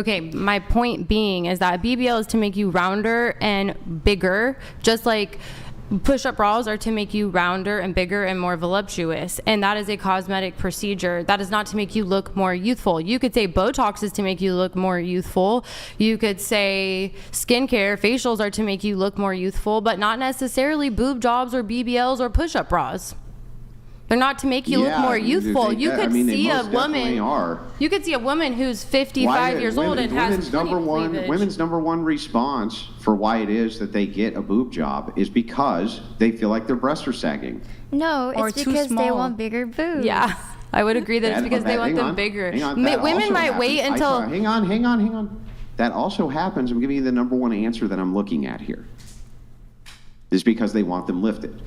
Okay, my point being is that a BBL is to make you rounder and bigger, just like push-up bras are to make you rounder and bigger and more voluptuous, and that is a cosmetic procedure. That is not to make you look more youthful. You could say Botox is to make you look more youthful. You could say skincare, facials are to make you look more youthful, but not necessarily boob jobs or BBLs or push-up bras. They're not to make you look more youthful. You could see a woman. You could see a woman who's 55 years old and has women's number one response for why it is that they get a boob job is because they feel like their breasts are sagging. No, it's because they want bigger boobs. Yeah, I would agree that it's because they want them bigger. Women might wait until. Hang on. That also happens. I'm giving you the number one answer that I'm looking at here. Is because they want them lifted.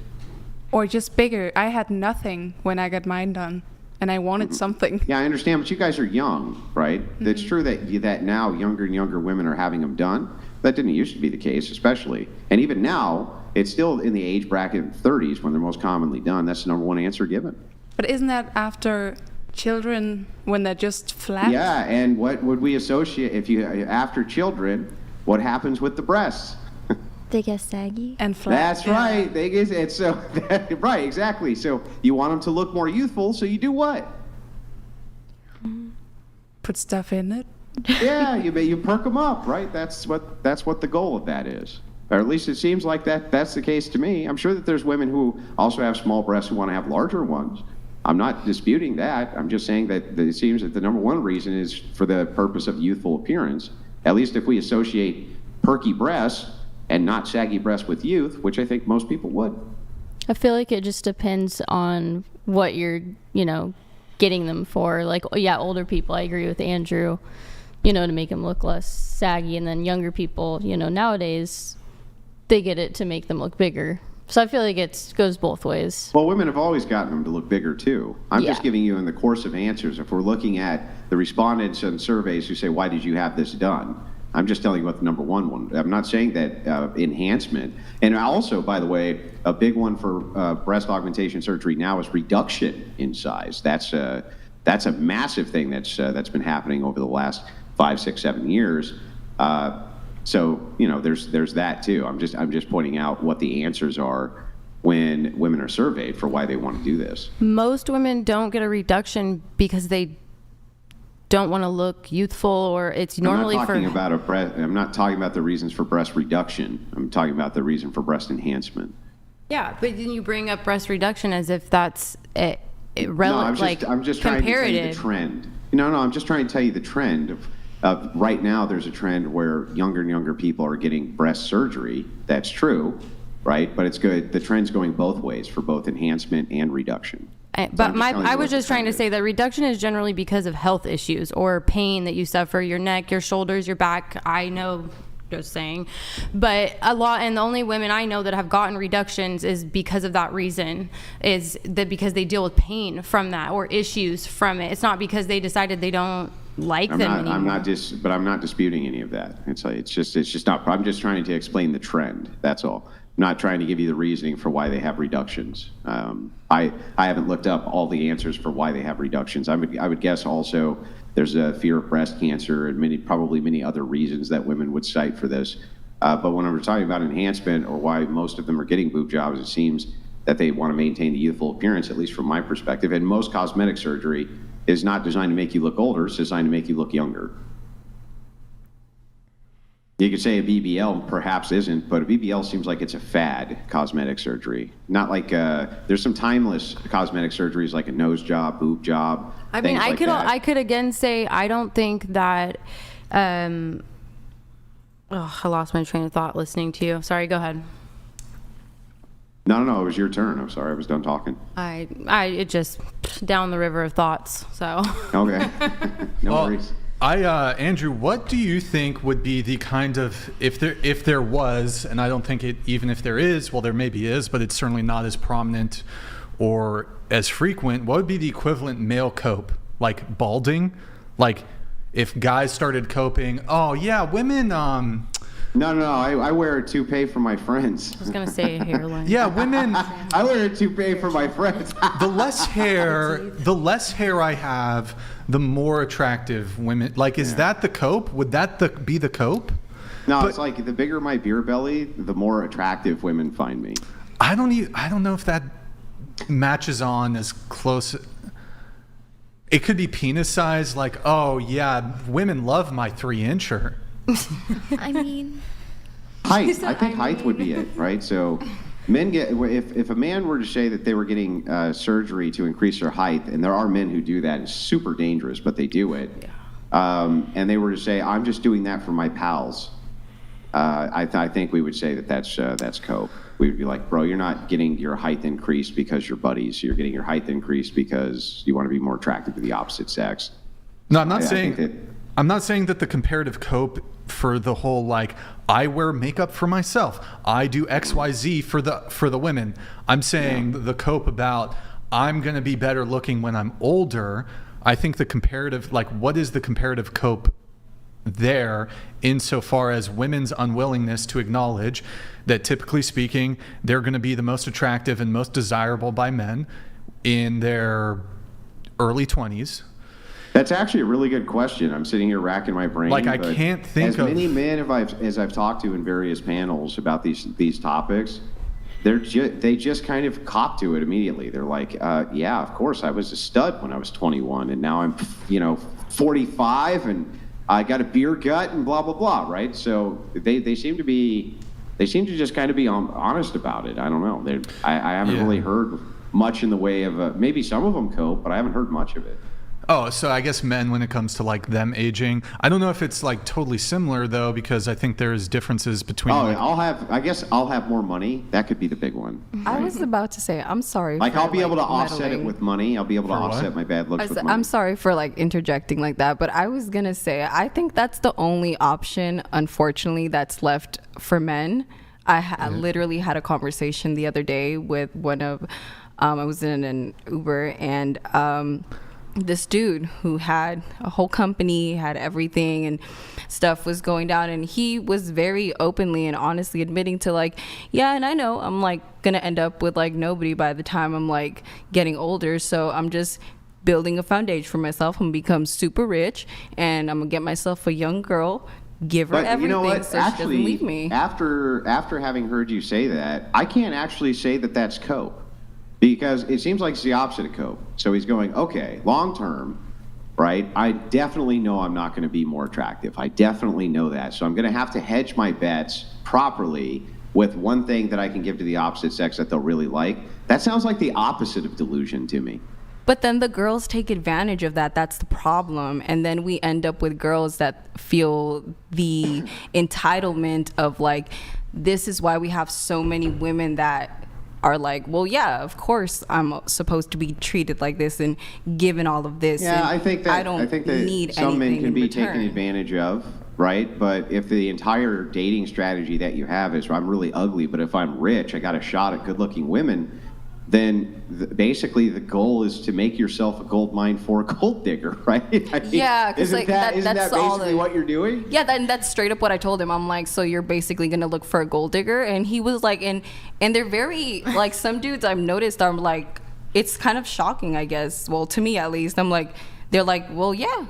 Or just bigger. I had nothing when I got mine done, and I wanted something. Yeah, I understand, but you guys are young, right? It's true that now younger and younger women are having them done. That didn't used to be the case, especially. And even now, it's still in the age bracket of 30s when they're most commonly done. That's the number one answer given. But isn't that after children when they're just flat? Yeah, and what would we associate after children? What happens with the breasts? They get saggy and flat. That's right. They get it. So right, exactly. So you want them to look more youthful. So you do what? Put stuff in it. Yeah, you perk them up, right? That's what the goal of that is, or at least it seems like that's the case to me. I'm sure that there's women who also have small breasts who want to have larger ones. I'm not disputing that. I'm just saying that it seems that the number one reason is for the purpose of youthful appearance. At least if we associate perky breasts and not saggy breasts with youth, which I think most people would. I feel like it just depends on what you're, getting them for. Like, yeah, older people, I agree with Andrew, to make them look less saggy. And then younger people, nowadays, they get it to make them look bigger. So I feel like it goes both ways. Well, women have always gotten them to look bigger, too. I'm just giving you in the course of answers. If we're looking at the respondents and surveys who say, why did you have this done? I'm just telling you what the number one. I'm not saying that enhancement. And also, by the way, a big one for breast augmentation surgery now is reduction in size. That's a massive thing that's been happening over the last 5, 6, 7 years. So there's that too. I'm just pointing out what the answers are when women are surveyed for why they want to do this. Most women don't get a reduction because they don't want to look youthful, or it's normally I'm not talking about the reasons for breast reduction. I'm talking about the reason for breast enhancement. Yeah, but then you bring up breast reduction as if that's relative. I'm just trying to tell you the trend. I'm just trying to tell you the trend of right now. There's a trend where younger and younger people are getting breast surgery. That's true, right? But it's good. The trend's going both ways for both enhancement and reduction. But I was just trying to say that reduction is generally because of health issues or pain that you suffer, your neck, your shoulders, your back. I know, just saying. But and the only women I know that have gotten reductions is because of that reason, is that because they deal with pain from that or issues from it. It's not because they decided they don't like them anymore. I'm not disputing any of that. It's just not. I'm just trying to explain the trend. That's all. I'm not trying to give you the reasoning for why they have reductions. I haven't looked up all the answers for why they have reductions. I would guess also there's a fear of breast cancer and probably many other reasons that women would cite for this. But when we're talking about enhancement or why most of them are getting boob jobs, it seems that they want to maintain the youthful appearance, at least from my perspective. And most cosmetic surgery is not designed to make you look older, it's designed to make you look younger. You could say a BBL perhaps isn't, but a BBL seems like it's a fad cosmetic surgery. Not like there's some timeless cosmetic surgeries like a nose job, boob job. I mean, I could again say I don't think that. I lost my train of thought listening to you. Sorry, go ahead. No, it was your turn. I'm sorry, I was done talking. It just down the river of thoughts. So. Okay, no worries. Andrew, what do you think would be the kind of, if there was, and I don't think it, even if there is, well, there maybe is, but it's certainly not as prominent or as frequent, what would be the equivalent male cope? Like balding? Like if guys started coping, oh yeah, women No. I wear a toupee for my friends. I was gonna say a hairline. Yeah, women. I wear a toupee for my friends. The less hair I have, the more attractive women. Like, is that the cope? Would that be the cope? No, it's like the bigger my beer belly, the more attractive women find me. I don't know if that matches on as close. It could be penis size. Like, oh yeah, women love my 3-incher. I mean, Height. I think height would be it, right? So men get, if a man were to say that they were getting surgery to increase their height, and there are men who do that, it's super dangerous, but they do it. And they were to say, I'm just doing that for my pals. I think we would say that that's cope. We would be like, bro, you're not getting your height increased because you're buddies. You're getting your height increased because you want to be more attractive to the opposite sex. No, I'm not saying that the comparative cope for the whole, like, I wear makeup for myself, I do XYZ for the women. I'm saying the cope about I'm going to be better looking when I'm older. I think the comparative, like, what is the comparative cope there insofar as women's unwillingness to acknowledge that, typically speaking, they're going to be the most attractive and most desirable by men in their early 20s. That's actually a really good question. I'm sitting here racking my brain. Like, I can't think as many men as I've talked to in various panels about these topics, they just kind of cop to it immediately. They're like, yeah, of course, I was a stud when I was 21, and now I'm 45, and I got a beer gut, and blah blah blah, right? So they seem to just kind of be honest about it. I don't know. I haven't really heard much in the way of maybe some of them cope, but I haven't heard much of it. Oh, so I guess men, when it comes to like them aging, I don't know if it's like totally similar though, because I think there's differences between. Oh, I guess I'll have more money. That could be the big one. Right? I was about to say, I'm sorry. Like, I'll be able to offset it with money. I'll be able to offset my bad looks with money. I'm sorry for like interjecting like that, but I was gonna say, I think that's the only option, unfortunately, that's left for men. I literally had a conversation the other day with one of, I was in an Uber, and this dude who had a whole company, had everything and stuff was going down, and he was very openly and honestly admitting to like, yeah, and I know I'm like gonna end up with like nobody by the time I'm like getting older, so I'm just building a foundation for myself. I'm gonna become super rich, and I'm gonna get myself a young girl, give her everything, you know what? So actually, she doesn't leave me. After having heard you say that, I can't actually say that that's cope. Because it seems like it's the opposite of cope. So he's going, okay, long term, right? I definitely know I'm not going to be more attractive. I definitely know that. So I'm going to have to hedge my bets properly with one thing that I can give to the opposite sex that they'll really like. That sounds like the opposite of delusion to me. But then the girls take advantage of that. That's the problem. And then we end up with girls that feel the entitlement of like, this is why we have so many women that are like, well, yeah, of course I'm supposed to be treated like this and given all of this. Yeah, and I think that need some men can be return. taken advantage of, right? But if the entire dating strategy that you have is, I'm really ugly, but if I'm rich, I got a shot at good-looking women, then basically the goal is to make yourself a gold mine for a gold digger, right? I mean, yeah, because like isn't that basically what you're doing? Yeah, that's straight up what I told him. I'm like, so you're basically gonna look for a gold digger? And he was like, and they're very like, some dudes I've noticed are like, it's kind of shocking, I guess. Well, to me at least, I'm like, they're like, well, yeah,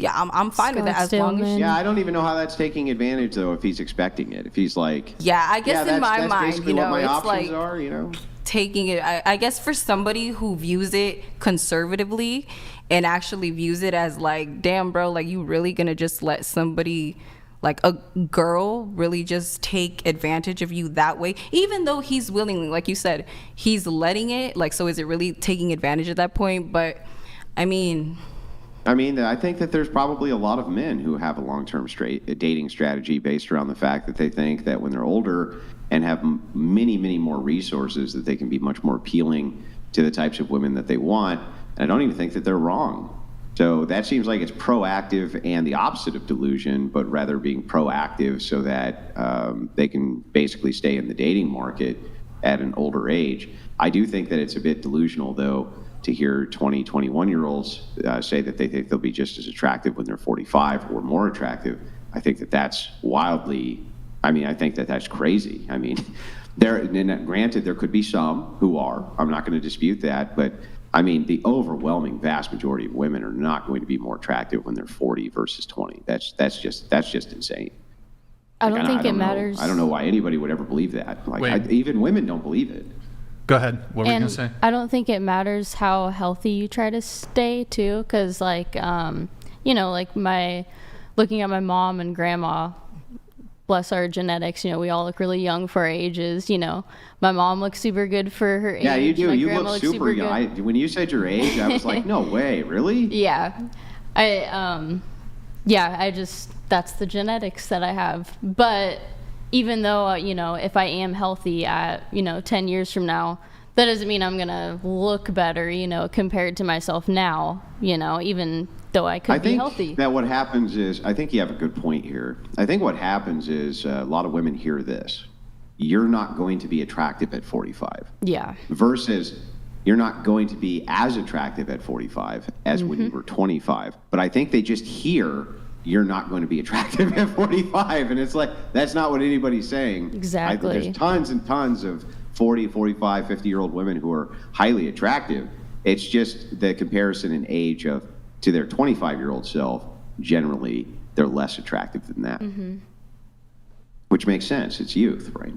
I'm fine with that as long as. Yeah, I don't even know how that's taking advantage though. If he's expecting it, if he's like, yeah, I guess in my mind, basically what my it's options like are, taking it, I guess for somebody who views it conservatively and actually views it as like, damn bro, like you really gonna just let somebody, like a girl, really just take advantage of you that way, even though he's willingly, like you said, he's letting it, like, so is it really taking advantage at that point? But I mean, I think that there's probably a lot of men who have a long-term dating strategy based around the fact that they think that when they're older and have many, many more resources, that they can be much more appealing to the types of women that they want. And I don't even think that they're wrong. So that seems like it's proactive and the opposite of delusion, but rather being proactive so that they can basically stay in the dating market at an older age. I do think that it's a bit delusional, though, to hear 20, 21-year-olds say that they think they'll be just as attractive when they're 45 or more attractive. I think that that's wildly I mean, I think that that's crazy. I mean, granted, there could be some who are. I'm not going to dispute that, but I mean, the overwhelming vast majority of women are not going to be more attractive when they're 40 versus 20. That's just insane. I don't think it matters. I don't know why anybody would ever believe that. Like, even women don't believe it. Go ahead. What were you going to say? I don't think it matters how healthy you try to stay too, because like, you know, like looking at my mom and grandma, bless our genetics, you know, we all look really young for our ages. You know, my mom looks super good for her age. Yeah, you do. My You grandma look looks super young. When you said your age, I was like, no way, really? Yeah. That's the genetics that I have. But even though, you know, if I am healthy at, you know, 10 years from now, that doesn't mean I'm going to look better, you know, compared to myself now, you know, even though I could be healthy. I think that what happens is, I think you have a good point here. I think what happens is a lot of women hear this. You're not going to be attractive at 45. Yeah. Versus you're not going to be as attractive at 45 as when you were 25. But I think they just hear you're not going to be attractive at 45. And it's like, that's not what anybody's saying. Exactly. There's tons and tons of 40, 45, 50-year-old women who are highly attractive. It's just the comparison in age to their 25-year-old self. Generally, they're less attractive than that. Which makes sense. It's youth, right?